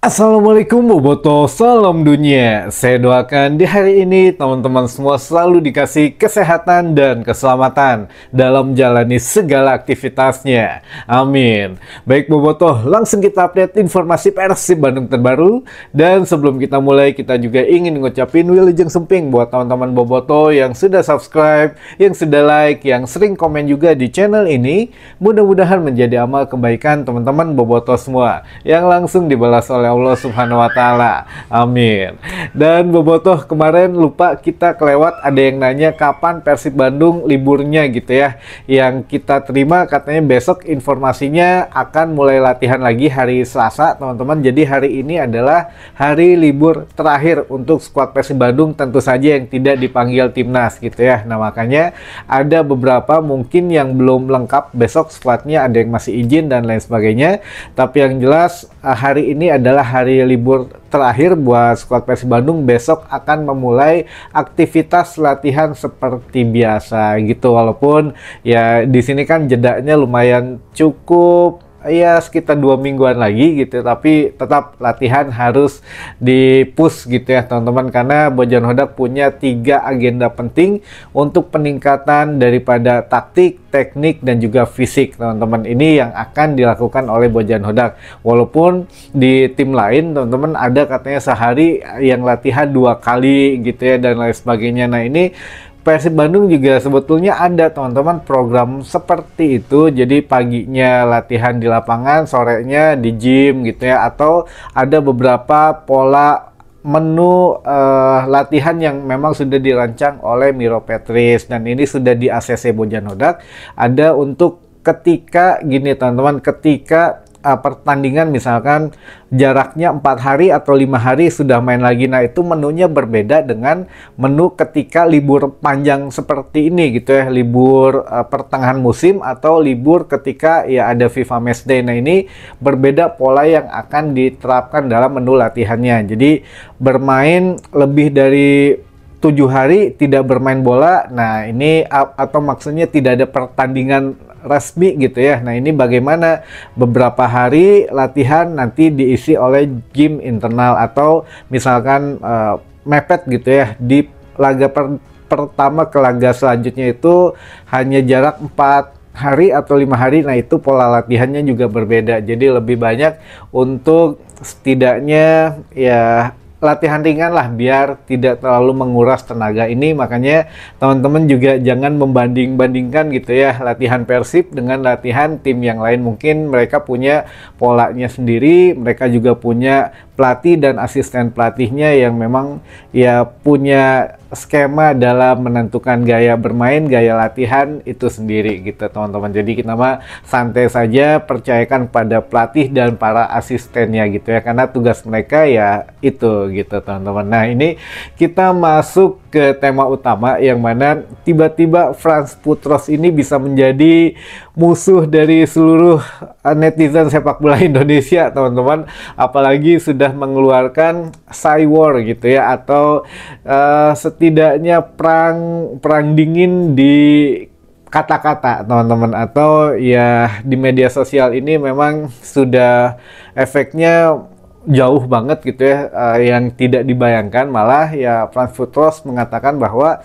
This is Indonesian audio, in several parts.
Assalamualaikum Boboto, salam dunia. Saya doakan di hari ini teman-teman semua selalu dikasih kesehatan dan keselamatan dalam menjalani segala aktivitasnya. Amin. Baik Boboto, langsung kita update informasi Persib Bandung terbaru. Dan sebelum kita mulai, kita juga ingin ngucapin wilujeng semping buat teman-teman Boboto yang sudah subscribe, yang sudah like, yang sering komen juga di channel ini. Mudah-mudahan menjadi amal kebaikan teman-teman Boboto semua yang langsung dibalas oleh Allah Subhanahu wa Ta'ala. Amin. Dan Bobotoh, kemarin lupa kita kelewat, ada yang nanya kapan Persib Bandung liburnya gitu ya. Yang kita terima katanya besok informasinya akan mulai latihan lagi hari Selasa, teman-teman. Jadi hari ini adalah hari libur terakhir untuk skuad Persib Bandung, tentu saja yang tidak dipanggil timnas gitu ya. Nah, makanya ada beberapa mungkin yang belum lengkap besok skuadnya, ada yang masih izin dan lain sebagainya. Tapi yang jelas hari ini adalah hari libur terakhir buat skuad Persib Bandung. Besok akan memulai aktivitas latihan seperti biasa gitu, walaupun ya di sini kan jedanya lumayan cukup ya, sekitar 2 mingguan lagi gitu, tapi tetap latihan harus di-push gitu ya teman-teman, karena Bojan Hodak punya 3 agenda penting untuk peningkatan daripada taktik, teknik, dan juga fisik teman-teman. Ini yang akan dilakukan oleh Bojan Hodak, walaupun di tim lain teman-teman ada katanya sehari yang latihan 2 kali gitu ya dan lain sebagainya. Nah, ini Persib Bandung juga sebetulnya ada teman-teman program seperti itu. Jadi paginya latihan di lapangan, sorenya di gym gitu ya, atau ada beberapa pola menu latihan yang memang sudah dirancang oleh Miro Petris, dan ini sudah di ACC Bojan Hodak. Ada untuk ketika gini teman-teman, ketika pertandingan misalkan jaraknya 4 hari atau 5 hari sudah main lagi. Nah, itu menunya berbeda dengan menu ketika libur panjang seperti ini gitu ya, libur pertengahan musim atau libur ketika ya ada FIFA Matchday. Nah, ini berbeda pola yang akan diterapkan dalam menu latihannya. Jadi bermain lebih dari 7 hari tidak bermain bola. Nah, ini atau maksudnya tidak ada pertandingan resmi gitu ya. Nah, ini bagaimana beberapa hari latihan nanti diisi oleh gym internal, atau misalkan mepet gitu ya, di laga pertama ke laga selanjutnya itu hanya jarak 4 hari atau 5 hari. Nah, itu pola latihannya juga berbeda. Jadi lebih banyak untuk setidaknya ya latihan ringan lah, biar tidak terlalu menguras tenaga ini. Makanya teman-teman juga jangan membanding-bandingkan gitu ya latihan Persib dengan latihan tim yang lain. Mungkin mereka punya polanya sendiri, mereka juga punya pelatih dan asisten pelatihnya yang memang ya punya skema dalam menentukan gaya bermain, gaya latihan itu sendiri gitu teman-teman. Jadi kita mah santai saja, percayakan pada pelatih dan para asistennya gitu ya, karena tugas mereka ya itu gitu teman-teman. Nah, ini kita masuk ke tema utama, yang mana tiba-tiba Frans Putros ini bisa menjadi musuh dari seluruh netizen sepak bola Indonesia teman-teman, apalagi sudah mengeluarkan cywar gitu ya, atau setidaknya perang dingin di kata-kata teman-teman, atau ya di media sosial ini memang sudah efeknya jauh banget gitu ya, yang tidak dibayangkan. Malah ya Frans Putros mengatakan bahwa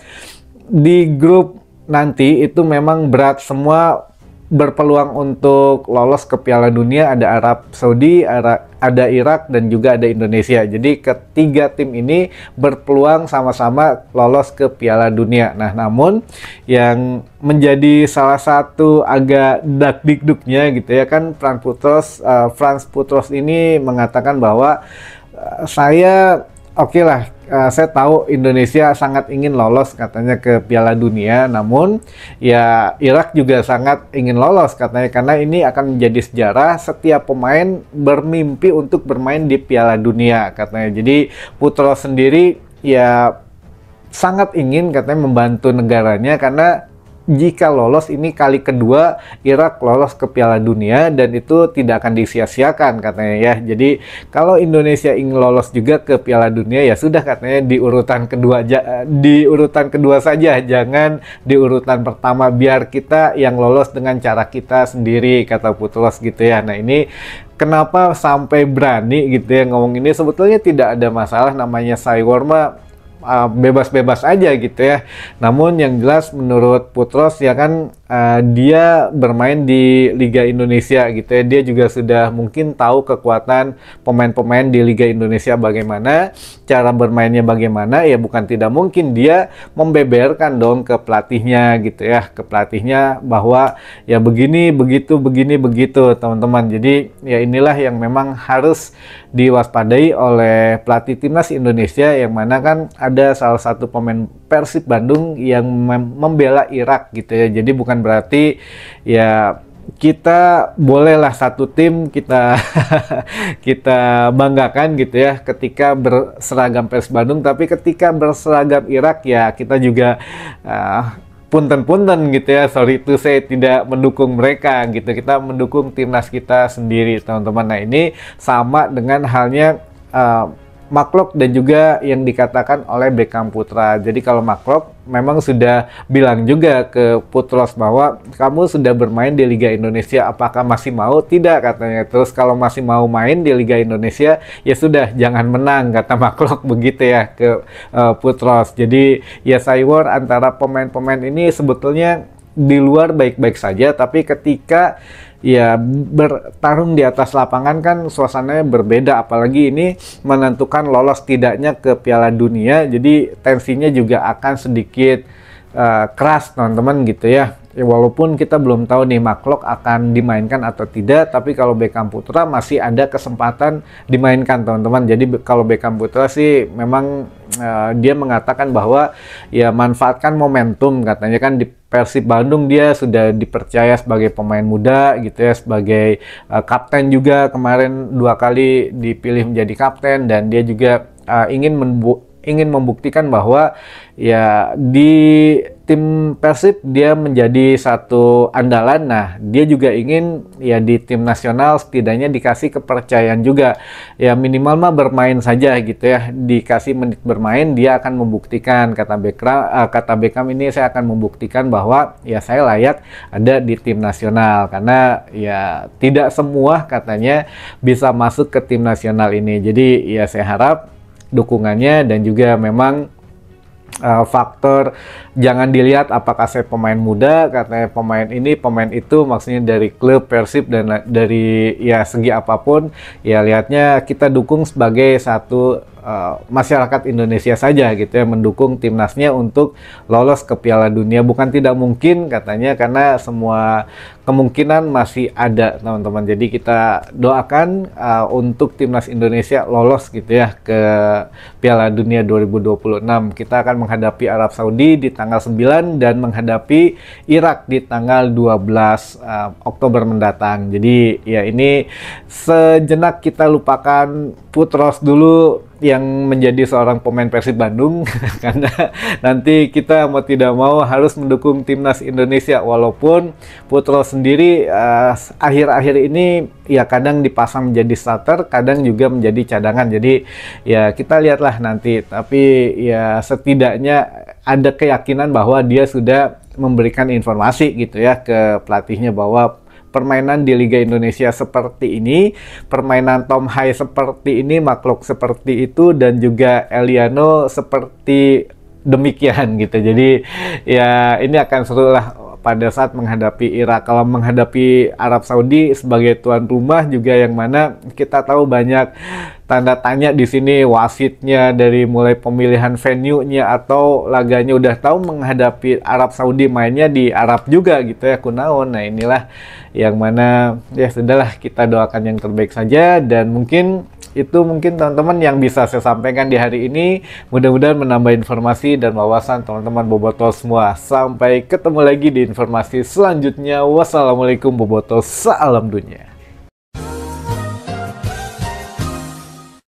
di grup nanti itu memang berat, semua berpeluang untuk lolos ke Piala Dunia. Ada Arab Saudi, ada Irak, dan juga ada Indonesia. Jadi ketiga tim ini berpeluang sama-sama lolos ke Piala Dunia. Nah, namun yang menjadi salah satu agak dakdikduknya gitu ya kan, Frans Putros ini mengatakan bahwa saya oke lah, saya tahu Indonesia sangat ingin lolos katanya ke Piala Dunia, namun ya Irak juga sangat ingin lolos katanya, karena ini akan menjadi sejarah, setiap pemain bermimpi untuk bermain di Piala Dunia katanya. Jadi Putros sendiri ya sangat ingin katanya membantu negaranya, karena jika lolos ini kali kedua Irak lolos ke Piala Dunia dan itu tidak akan disia-siakan katanya ya. Jadi kalau Indonesia ingin lolos juga ke Piala Dunia ya sudah katanya di urutan kedua saja, jangan di urutan pertama, biar kita yang lolos dengan cara kita sendiri, kata Putros gitu ya. Nah ini kenapa sampai berani gitu ya ngomong ini, sebetulnya tidak ada masalah, namanya Saywar mah bebas-bebas aja gitu ya. Namun yang jelas menurut Putros ya kan dia bermain di Liga Indonesia gitu ya. Dia juga sudah mungkin tahu kekuatan pemain-pemain di Liga Indonesia bagaimana, cara bermainnya bagaimana, ya bukan tidak mungkin dia membeberkan dong ke pelatihnya gitu ya, ke pelatihnya bahwa ya begini, begitu teman-teman. Jadi ya inilah yang memang harus diwaspadai oleh pelatih timnas Indonesia, yang mana kan ada salah satu pemain Persib Bandung yang membela Irak gitu ya. Jadi bukan berarti ya kita bolehlah satu tim kita kita banggakan gitu ya ketika berseragam Persib Bandung, tapi ketika berseragam Irak ya kita juga punten-punten gitu ya, sorry itu saya tidak mendukung mereka gitu, kita mendukung timnas kita sendiri teman-teman. Nah ini sama dengan halnya Maklok dan juga yang dikatakan oleh Beckham Putra. Jadi kalau Maklok memang sudah bilang juga ke Putros bahwa kamu sudah bermain di Liga Indonesia, apakah masih mau? Tidak katanya. Terus kalau masih mau main di Liga Indonesia ya sudah jangan menang, kata Maklok begitu ya ke Putros. Jadi ya Saywar antara pemain-pemain ini sebetulnya di luar baik-baik saja, tapi ketika ya bertarung di atas lapangan kan suasananya berbeda, apalagi ini menentukan lolos tidaknya ke Piala Dunia, jadi tensinya juga akan sedikit keras teman-teman gitu ya. Walaupun kita belum tahu nih Maklok akan dimainkan atau tidak, tapi kalau Beckham Putra masih ada kesempatan dimainkan teman-teman. Jadi kalau Beckham Putra sih memang dia mengatakan bahwa ya manfaatkan momentum, katanya kan di Persib Bandung dia sudah dipercaya sebagai pemain muda gitu ya, sebagai kapten juga, kemarin 2 kali dipilih menjadi kapten, dan dia juga ingin membuktikan bahwa ya di tim Persib dia menjadi satu andalan. Nah dia juga ingin ya di tim nasional setidaknya dikasih kepercayaan juga, ya minimal mah bermain saja gitu ya, dikasih menit bermain dia akan membuktikan, kata Beckham ini, saya akan membuktikan bahwa ya saya layak ada di tim nasional, karena ya tidak semua katanya bisa masuk ke tim nasional ini. Jadi ya saya harap dukungannya, dan juga memang faktor jangan dilihat apakah saya pemain muda, katanya pemain ini pemain itu, maksudnya dari klub Persib dan dari ya segi apapun ya lihatnya kita dukung sebagai satu masyarakat Indonesia saja gitu ya, mendukung timnasnya untuk lolos ke Piala Dunia. Bukan tidak mungkin katanya, karena semua kemungkinan masih ada teman-teman. Jadi kita doakan untuk timnas Indonesia lolos gitu ya ke Piala Dunia 2026. Kita akan menghadapi Arab Saudi di tanggal 9 dan menghadapi Irak di tanggal 12 Oktober mendatang. Jadi ya ini sejenak kita lupakan Putros dulu yang menjadi seorang pemain Persib Bandung karena nanti kita mau tidak mau harus mendukung timnas Indonesia, walaupun Putros sendiri akhir-akhir ini ya kadang dipasang menjadi starter, kadang juga menjadi cadangan. Jadi ya kita lihatlah nanti, tapi ya setidaknya ada keyakinan bahwa dia sudah memberikan informasi gitu ya ke pelatihnya bahwa permainan di Liga Indonesia seperti ini, permainan Tom Hai seperti ini, Maklok seperti itu, dan juga Eliano seperti demikian gitu. Jadi ya ini akan seru lah pada saat menghadapi Irak. Kalau menghadapi Arab Saudi sebagai tuan rumah juga, yang mana kita tahu banyak tanda tanya di sini, wasitnya dari mulai pemilihan venue-nya atau laganya, udah tahu menghadapi Arab Saudi mainnya di Arab juga gitu ya, kunaon. Nah inilah yang mana ya sudahlah, kita doakan yang terbaik saja, dan mungkin itu teman-teman yang bisa saya sampaikan di hari ini. Mudah-mudahan menambah informasi dan wawasan teman-teman bobotoh semua. Sampai ketemu lagi di informasi selanjutnya. Wassalamualaikum bobotoh, salam dunia.